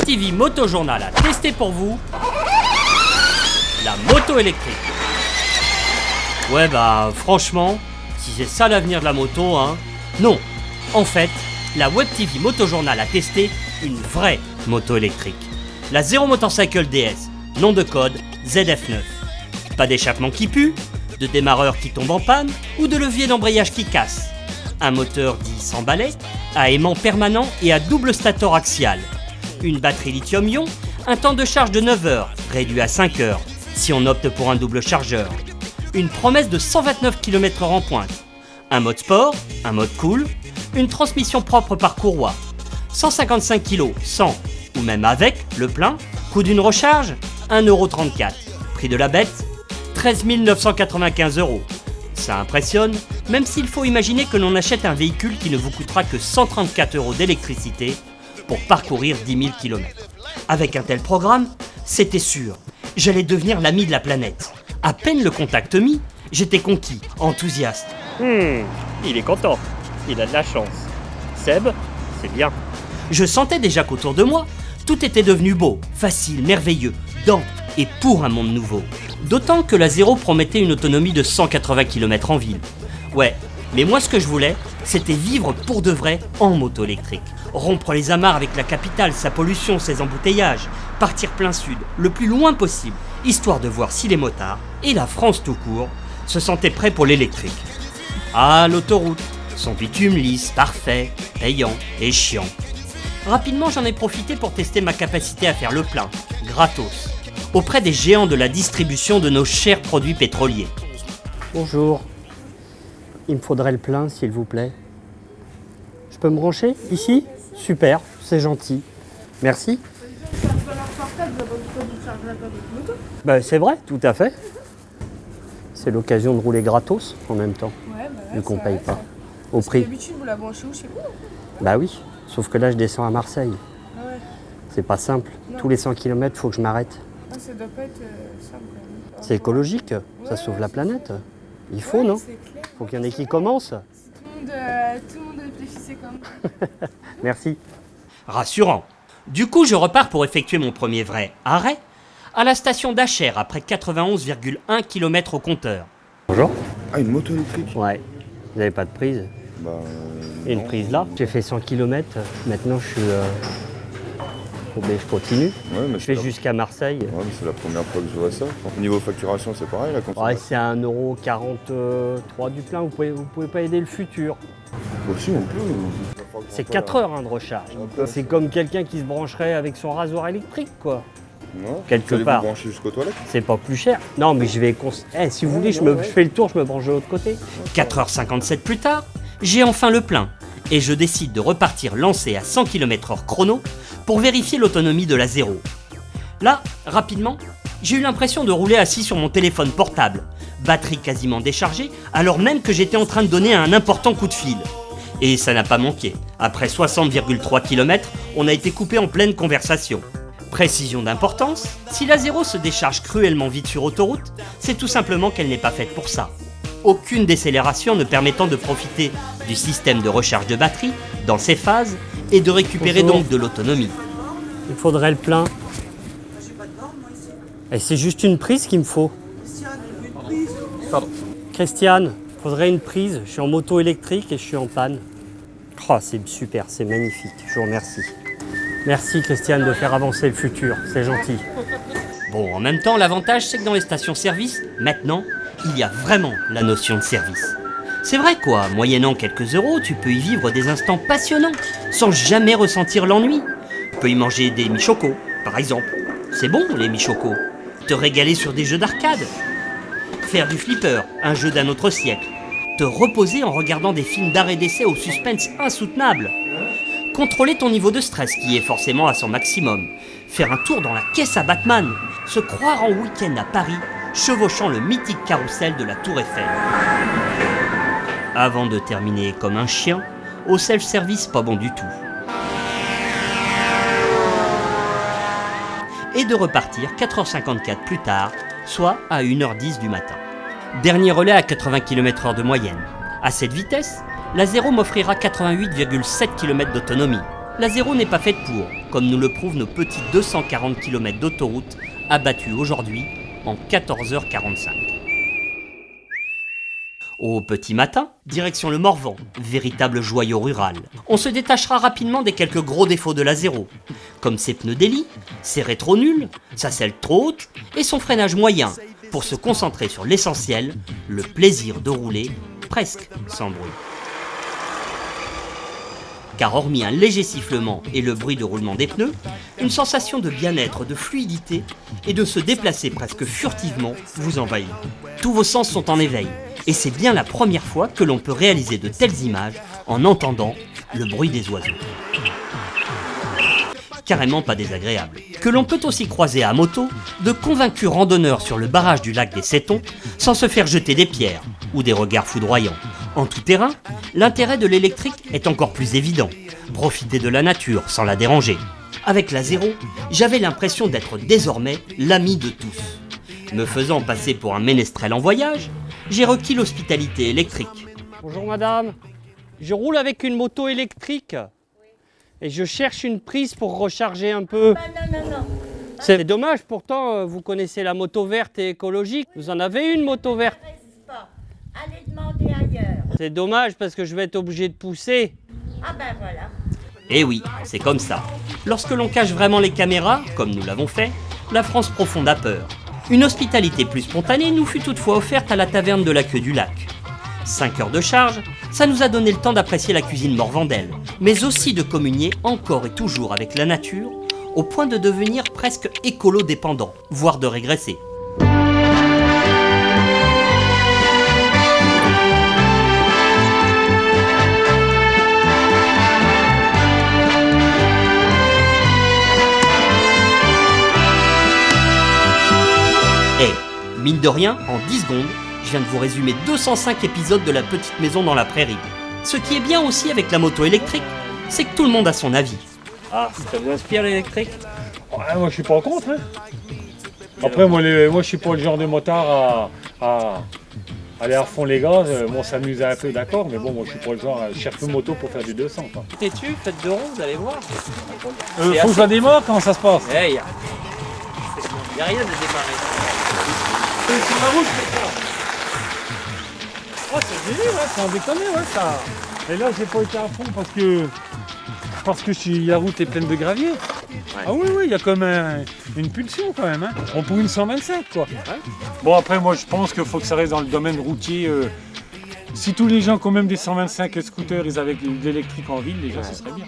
WebTV Motojournal a testé pour vous la moto électrique. Ouais franchement, si c'est ça l'avenir de la moto, non. En fait, la WebTV Motojournal a testé une vraie moto électrique. La Zero Motorcycle DS, nom de code ZF9. Pas d'échappement qui pue, de démarreur qui tombe en panne ou de levier d'embrayage qui casse. Un moteur dit sans balai, à aimant permanent et à double stator axial. Une batterie lithium-ion, un temps de charge de 9 heures, réduit à 5 heures, si on opte pour un double chargeur. Une promesse de 129 km/h en pointe. Un mode sport, un mode cool, une transmission propre par courroie. 155 kg sans, ou même avec, le plein, coût d'une recharge, 1,34 €. Prix de la bête, 13 995 €. Ça impressionne, même s'il faut imaginer que l'on achète un véhicule qui ne vous coûtera que 134 € d'électricité pour parcourir 10 000 km. Avec un tel programme, c'était sûr, j'allais devenir l'ami de la planète. À peine le contact mis, j'étais conquis, enthousiaste. Il est content, il a de la chance. Seb, c'est bien. Je sentais déjà qu'autour de moi, tout était devenu beau, facile, merveilleux, dans et pour un monde nouveau. D'autant que la Zero promettait une autonomie de 180 km en ville. Ouais, mais moi ce que je voulais, c'était vivre pour de vrai en moto électrique. Rompre les amarres avec la capitale, sa pollution, ses embouteillages, partir plein sud, le plus loin possible, histoire de voir si les motards, et la France tout court, se sentaient prêts pour l'électrique. Ah, l'autoroute, son bitume lisse, parfait, payant et chiant. Rapidement, j'en ai profité pour tester ma capacité à faire le plein, gratos, auprès des géants de la distribution de nos chers produits pétroliers. Bonjour, il me faudrait le plein, s'il vous plaît. Je peux me brancher ici ? Super, c'est gentil. Merci. C'est vrai, tout à fait. C'est l'occasion de rouler gratos en même temps, vu qu'on paye pas. Au prix. D'habitude, vous la branchez où, chez vous ? Bah oui, sauf que là je descends à Marseille. Ah ouais. C'est pas simple. Non. Tous les 100 km, faut que je m'arrête. Ah, ça doit pas être simple quand même. C'est écologique, ça sauve la planète. Il faut, non ? C'est clair. Faut qu'il y en ait qui commencent. Si tout le monde réfléchissait comme ça. Merci. Rassurant. Du coup, je repars pour effectuer mon premier vrai arrêt à la station d'Achères après 91,1 km au compteur. Bonjour. Ah, une moto électrique ? Ouais. Vous n'avez pas de prise ? Et une prise là. J'ai fait 100 km. Maintenant, je suis. Je continue. Ouais, mais Je fais jusqu'à Marseille. Ouais, mais c'est la première fois que je vois ça. Au niveau facturation, c'est pareil la consommation. Ouais, c'est à 1,43 € du plein. Vous pouvez pas aider le futur. Aussi, on peut. C'est 4 heures de recharge. C'est comme quelqu'un qui se brancherait avec son rasoir électrique, quoi. Non. Quelque Vous part. allez vous brancher jusqu'aux toilettes ? C'est pas plus cher. Non, mais je vais... si vous voulez, je fais le tour, je me branche de l'autre côté. 4h57 plus tard, j'ai enfin le plein. Et je décide de repartir lancé à 100 km/h chrono pour vérifier l'autonomie de la Zero. Là, rapidement, j'ai eu l'impression de rouler assis sur mon téléphone portable. Batterie quasiment déchargée, alors même que j'étais en train de donner un important coup de fil. Et ça n'a pas manqué. Après 60,3 km, on a été coupé en pleine conversation. Précision d'importance, si la Zero se décharge cruellement vite sur autoroute, c'est tout simplement qu'elle n'est pas faite pour ça. Aucune décélération ne permettant de profiter du système de recharge de batterie dans ses phases et de récupérer donc de l'autonomie. Il faudrait le plein. Et c'est juste une prise qu'il me faut. Pardon. Christiane, il faudrait une prise. Je suis en moto électrique et je suis en panne. Oh, c'est super, c'est magnifique. Je vous remercie. Merci Christiane de faire avancer le futur, c'est gentil. Bon, en même temps, l'avantage c'est que dans les stations-service, maintenant, il y a vraiment la notion de service. C'est vrai quoi, moyennant quelques euros, tu peux y vivre des instants passionnants, sans jamais ressentir l'ennui. Tu peux y manger des michocos, par exemple. C'est bon les michocos. Te régaler sur des jeux d'arcade. Faire du flipper, un jeu d'un autre siècle. Te reposer en regardant des films d'art et d'essai au suspense insoutenable. Contrôler ton niveau de stress qui est forcément à son maximum. Faire un tour dans la caisse à Batman. Se croire en week-end à Paris, chevauchant le mythique carrousel de la Tour Eiffel. Avant de terminer comme un chien, au self-service pas bon du tout. Et de repartir 4h54 plus tard, soit à 1h10 du matin. Dernier relais à 80 km/h de moyenne. À cette vitesse, la Zero m'offrira 88,7 km d'autonomie. La Zéro n'est pas faite pour, comme nous le prouvent nos petits 240 km d'autoroute abattus aujourd'hui en 14h45. Au petit matin, direction le Morvan, véritable joyau rural. On se détachera rapidement des quelques gros défauts de la Zéro, comme ses pneus délit, ses rétros nuls, sa selle trop haute et son freinage moyen, pour se concentrer sur l'essentiel, le plaisir de rouler presque sans bruit. Car hormis un léger sifflement et le bruit de roulement des pneus, une sensation de bien-être, de fluidité et de se déplacer presque furtivement vous envahit. Tous vos sens sont en éveil, et c'est bien la première fois que l'on peut réaliser de telles images en entendant le bruit des oiseaux. Carrément pas désagréable. Que l'on peut aussi croiser à moto de convaincus randonneurs sur le barrage du lac des Settons sans se faire jeter des pierres ou des regards foudroyants. En tout terrain, l'intérêt de l'électrique est encore plus évident. Profiter de la nature sans la déranger. Avec la Zéro, j'avais l'impression d'être désormais l'ami de tous. Me faisant passer pour un ménestrel en voyage, j'ai requis l'hospitalité électrique. Bonjour madame, je roule avec une moto électrique et je cherche une prise pour recharger un peu. Non. C'est dommage, pourtant vous connaissez la moto verte et écologique. Vous en avez une moto verte? Pas. Allez demander ailleurs. C'est dommage parce que je vais être obligé de pousser. Ah ben voilà. Et oui, c'est comme ça. Lorsque l'on cache vraiment les caméras, comme nous l'avons fait, la France profonde a peur. Une hospitalité plus spontanée nous fut toutefois offerte à la taverne de la Queue du Lac. 5 heures de charge, ça nous a donné le temps d'apprécier la cuisine morvandelle, mais aussi de communier encore et toujours avec la nature, au point de devenir presque écolo-dépendant, voire de régresser. Et, mine de rien, en 10 secondes, je viens de vous résumer 205 épisodes de La Petite Maison dans la Prairie. Ce qui est bien aussi avec la moto électrique, c'est que tout le monde a son avis. Ah, ça vous inspire l'électrique? Ouais, moi je suis pas contre. Après moi je suis pas le genre de motard à aller à fond les gaz. Bon, s'amuser un peu, d'accord, mais bon, moi je suis pas le genre à chercher une moto pour faire du 200. Têtu, faites 2 ronds, vous allez voir. Faut que ça démarre, comment ça se passe? Il n'y a rien de démarrer. Sur la route, c'est ça. Oh, c'est joli, ouais, sans déconner, ouais, ça. Et là, j'ai pas été à fond parce que la route est pleine de gravier. Ouais. Ah oui, il y a comme une pulsion quand même. Hein. On pour une 125, quoi. Ouais. Bon, après, moi, je pense qu'il faut que ça reste dans le domaine routier. Si tous les gens qui ont même des 125 scooters, ils avaient de l'électrique en ville, déjà, ce serait bien.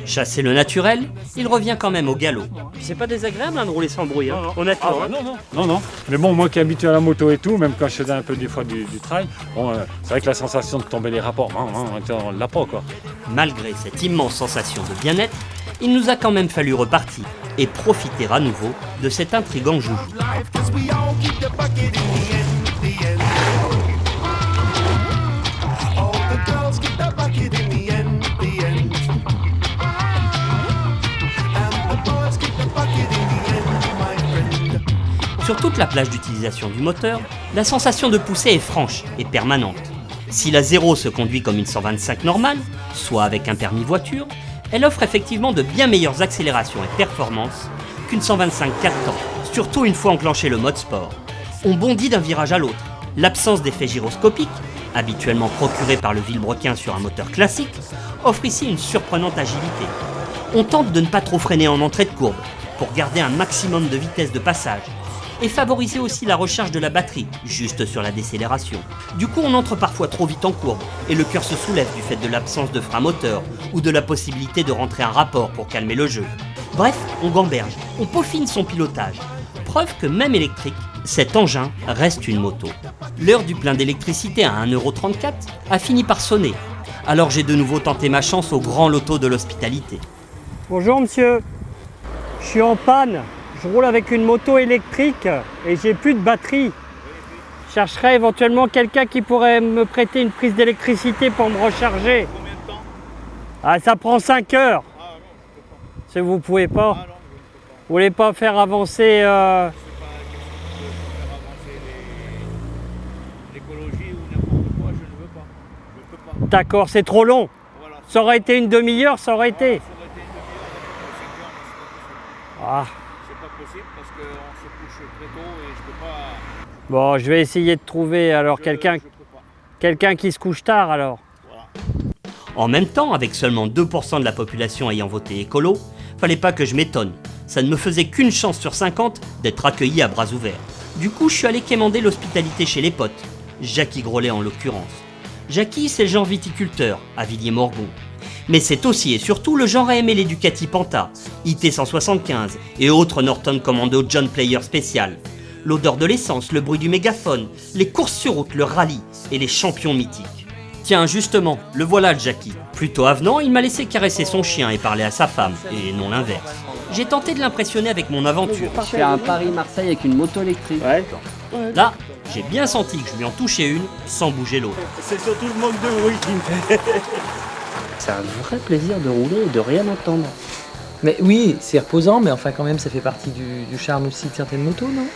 Chasser le naturel, il revient quand même au galop. C'est pas désagréable de rouler sans bruit, hein, honnêtement. Ah, bah, non. Mais bon, moi qui est habitué à la moto et tout, même quand je faisais un peu des fois du trail, bon, c'est vrai que la sensation de tomber les rapports, on l'a pas, quoi. Malgré cette immense sensation de bien-être, il nous a quand même fallu repartir et profiter à nouveau de cet intrigant joujou. Sur toute la plage d'utilisation du moteur, la sensation de pousser est franche et permanente. Si la Zéro se conduit comme une 125 normale, soit avec un permis voiture, elle offre effectivement de bien meilleures accélérations et performances qu'une 125 4 temps, surtout une fois enclenché le mode sport. On bondit d'un virage à l'autre. L'absence d'effet gyroscopique, habituellement procuré par le vilebrequin sur un moteur classique, offre ici une surprenante agilité. On tente de ne pas trop freiner en entrée de courbe, pour garder un maximum de vitesse de passage, et favoriser aussi la recharge de la batterie, juste sur la décélération. Du coup, on entre parfois trop vite en courbe, et le cœur se soulève du fait de l'absence de frein moteur, ou de la possibilité de rentrer un rapport pour calmer le jeu. Bref, on gamberge, on peaufine son pilotage. Preuve que même électrique, cet engin reste une moto. L'heure du plein d'électricité à 1,34 € a fini par sonner. Alors j'ai de nouveau tenté ma chance au grand loto de l'hospitalité. Bonjour monsieur, je suis en panne. Je roule avec une moto électrique et j'ai plus de batterie. Je chercherais éventuellement quelqu'un qui pourrait me prêter une prise d'électricité pour me recharger. Combien de temps? Ah, ça prend 5 heures. Ah non, je peux pas. Si vous pouvez pas. Ah non, je peux pas. Vous voulez pas faire avancer C'est pas question de faire avancer l'écologie ou n'importe quoi, je ne veux pas. Je peux pas. D'accord, c'est trop long. Voilà. Ça aurait été une demi-heure, ça aurait été. Ça aurait été une Ah. C'est pas possible parce qu'on se couche très tôt et je peux pas. Bon, je vais essayer de trouver alors quelqu'un qui se couche tard alors. En même temps, avec seulement 2% de la population ayant voté écolo, fallait pas que je m'étonne. Ça ne me faisait qu'une chance sur 50 d'être accueilli à bras ouverts. Du coup, je suis allé quémander l'hospitalité chez les potes. Jackie Grolet en l'occurrence. Jackie, c'est le genre viticulteur, à Villiers-Morgon. Mais c'est aussi et surtout le genre à aimer les Ducati Panta, IT 175 et autres Norton Commando John Player spécial. L'odeur de l'essence, le bruit du mégaphone, les courses sur route, le rallye et les champions mythiques. Tiens, justement, le voilà le Jackie. Plutôt avenant, il m'a laissé caresser son chien et parler à sa femme, et non l'inverse. J'ai tenté de l'impressionner avec mon aventure. Je fais un Paris-Marseille avec une moto électrique. Ouais. Là, j'ai bien senti que je lui en touchais une sans bouger l'autre. C'est surtout le manque de bruit qui me fait. C'est un vrai plaisir de rouler et de rien entendre. Mais oui, c'est reposant, mais enfin quand même ça fait partie du charme aussi de certaines motos, non?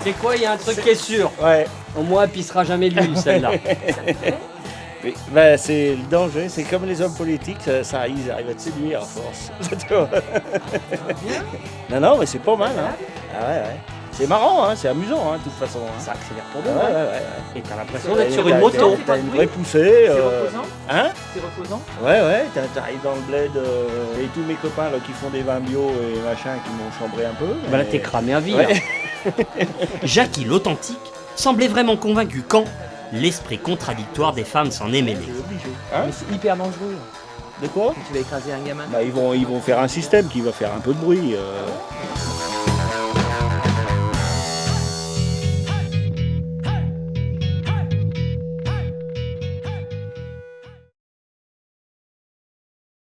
C'est quoi, il y a un truc qui est sûr. Ouais. Au moins, elle pissera jamais de l'huile, celle-là. Oui, ben, c'est le danger, c'est comme les hommes politiques, ils arrivent à te séduire à force. Non, mais c'est pas mal, hein. Ah ouais. C'est marrant, hein, c'est amusant, hein, de toute façon. Hein. Ça accélère pour de Ouais, vrai. ouais. Et t'as l'impression d'être sur une moto. T'as une vraie poussée. C'est reposant? Hein? C'est reposant? Ouais, t'arrives dans le bled et tous mes copains là, qui font des vins bio et machin qui m'ont chambré un peu. Bah là, mais- t'es cramé à vie. Ouais. là. Jackie l'authentique semblait vraiment convaincu quand l'esprit contradictoire des femmes s'en est mêlé. C'est obligé. Hein? Mais c'est hyper dangereux. De quoi? Tu vas écraser un gamin. Bah, ils vont faire un système qui va faire un peu de bruit.